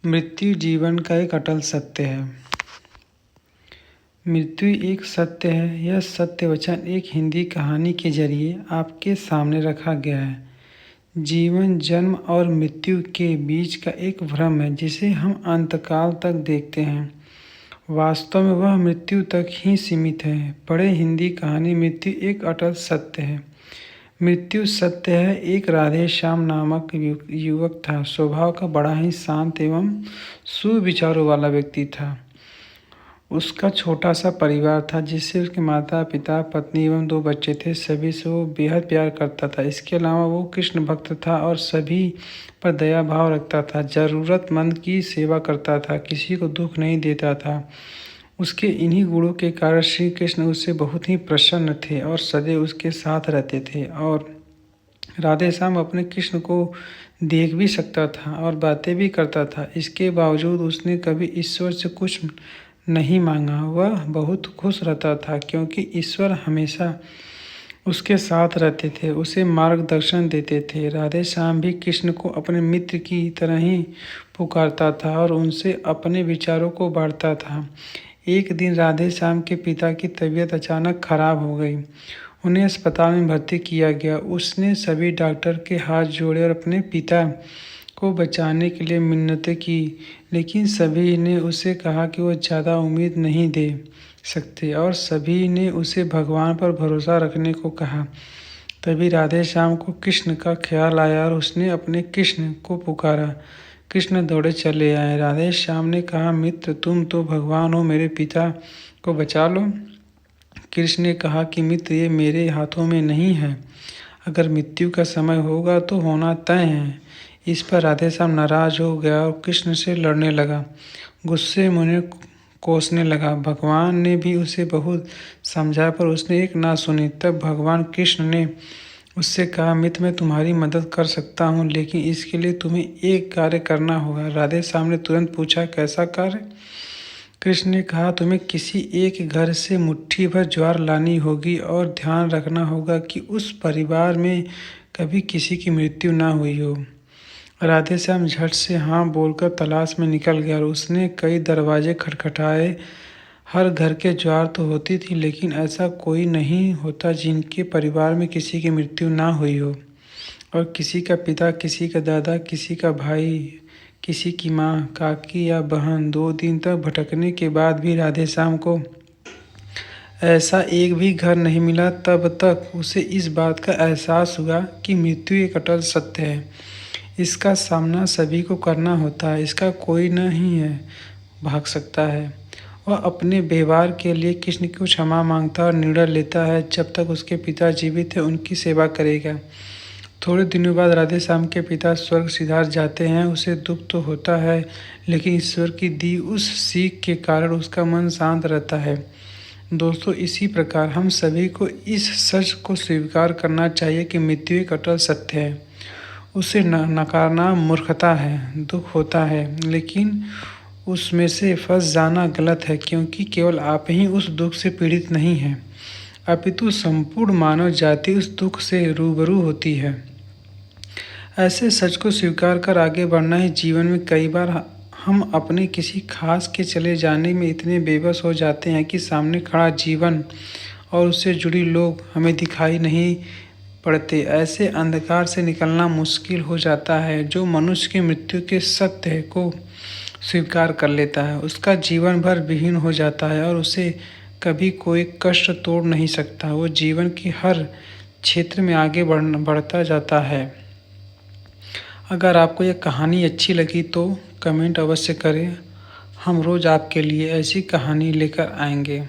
मृत्यु जीवन का एक अटल सत्य है। मृत्यु एक सत्य है। यह सत्य वचन एक हिंदी कहानी के जरिए आपके सामने रखा गया है। जीवन जन्म और मृत्यु के बीच का एक भ्रम है जिसे हम अंतकाल तक देखते हैं। वास्तव में वह मृत्यु तक ही सीमित है। पढ़े हिंदी कहानी मृत्यु एक अटल सत्य है। मृत्यु सत्य है। एक राधे श्याम नामक युवक था। स्वभाव का बड़ा ही शांत एवं सुविचारों वाला व्यक्ति था। उसका छोटा सा परिवार था जिससे उसके माता पिता पत्नी एवं 2 बच्चे थे। सभी से वो बेहद प्यार करता था। इसके अलावा वो कृष्ण भक्त था और सभी पर दया भाव रखता था। ज़रूरतमंद की सेवा करता था, किसी को दुख नहीं देता था। उसके इन्हीं गुणों के कारण श्री कृष्ण उससे बहुत ही प्रसन्न थे और सदैव उसके साथ रहते थे। और राधे श्याम अपने कृष्ण को देख भी सकता था और बातें भी करता था। इसके बावजूद उसने कभी ईश्वर से कुछ नहीं मांगा। वह बहुत खुश रहता था क्योंकि ईश्वर हमेशा उसके साथ रहते थे, उसे मार्गदर्शन देते थे। राधे श्याम भी कृष्ण को अपने मित्र की तरह ही पुकारता था और उनसे अपने विचारों को बांटता था। एक दिन राधे श्याम के पिता की तबीयत अचानक खराब हो गई। उन्हें अस्पताल में भर्ती किया गया। उसने सभी डॉक्टर के हाथ जोड़े और अपने पिता को बचाने के लिए मिन्नतें की, लेकिन सभी ने उसे कहा कि वो ज़्यादा उम्मीद नहीं दे सकते और सभी ने उसे भगवान पर भरोसा रखने को कहा। तभी राधे श्याम को कृष्ण का ख्याल आया और उसने अपने कृष्ण को पुकारा। कृष्ण दौड़े चले आए। राधे श्याम ने कहा, मित्र तुम तो भगवान हो, मेरे पिता को बचा लो। कृष्ण ने कहा कि मित्र ये मेरे हाथों में नहीं है। अगर मृत्यु का समय होगा तो होना तय है। इस पर राधे श्याम नाराज हो गया और कृष्ण से लड़ने लगा। गुस्से में उन्हें कोसने लगा। भगवान ने भी उसे बहुत समझाया पर उसने एक ना सुनी। तब भगवान कृष्ण ने उससे कहा, मित्र मैं तुम्हारी मदद कर सकता हूँ, लेकिन इसके लिए तुम्हें एक कार्य करना होगा। राधे श्याम ने तुरंत पूछा, कैसा कार्य? कृष्ण ने कहा, तुम्हें किसी एक घर से मुट्ठी भर ज्वार लानी होगी और ध्यान रखना होगा कि उस परिवार में कभी किसी की मृत्यु ना हुई हो। राधे श्याम झट से हाँ बोलकर तलाश में निकल गया और उसने कई दरवाजे खटखटाए। हर घर के ज्वार तो होती थी, लेकिन ऐसा कोई नहीं होता जिनके परिवार में किसी की मृत्यु ना हुई हो। और किसी का पिता, किसी का दादा, किसी का भाई, किसी की माँ, काकी या बहन। 2 दिन तक भटकने के बाद भी राधे श्याम को ऐसा एक भी घर नहीं मिला। तब तक उसे इस बात का एहसास हुआ कि मृत्यु एक अटल सत्य है। इसका सामना सभी को करना होता है। इसका कोई नहीं है भाग सकता है। वह अपने व्यवहार के लिए कृष्ण को क्षमा मांगता और निर्णय लेता है जब तक उसके पिता जीवित है उनकी सेवा करेगा। थोड़े दिनों बाद राधे श्याम के पिता स्वर्ग सिधार जाते हैं। उसे दुख तो होता है, लेकिन ईश्वर की दी उस सीख के कारण उसका मन शांत रहता है। दोस्तों, इसी प्रकार हम सभी को इस सच को स्वीकार करना चाहिए कि मृत्यु एक अटल सत्य है। उसे नकारना मूर्खता है। दुख होता है, लेकिन उसमें से फंस जाना गलत है, क्योंकि केवल आप ही उस दुख से पीड़ित नहीं हैं, अपितु संपूर्ण मानव जाति उस दुख से रूबरू होती है। ऐसे सच को स्वीकार कर आगे बढ़ना ही जीवन में। कई बार हम अपने किसी खास के चले जाने में इतने बेबस हो जाते हैं कि सामने खड़ा जीवन और उससे जुड़ी लोग हमें दिखाई नहीं पड़ते। ऐसे अंधकार से निकलना मुश्किल हो जाता है। जो मनुष्य की मृत्यु के सत्य को स्वीकार कर लेता है उसका जीवन भर विहीन हो जाता है और उसे कभी कोई कष्ट तोड़ नहीं सकता। वो जीवन की हर क्षेत्र में आगे बढ़ता जाता है। अगर आपको यह कहानी अच्छी लगी तो कमेंट अवश्य करें। हम रोज़ आपके लिए ऐसी कहानी लेकर आएंगे।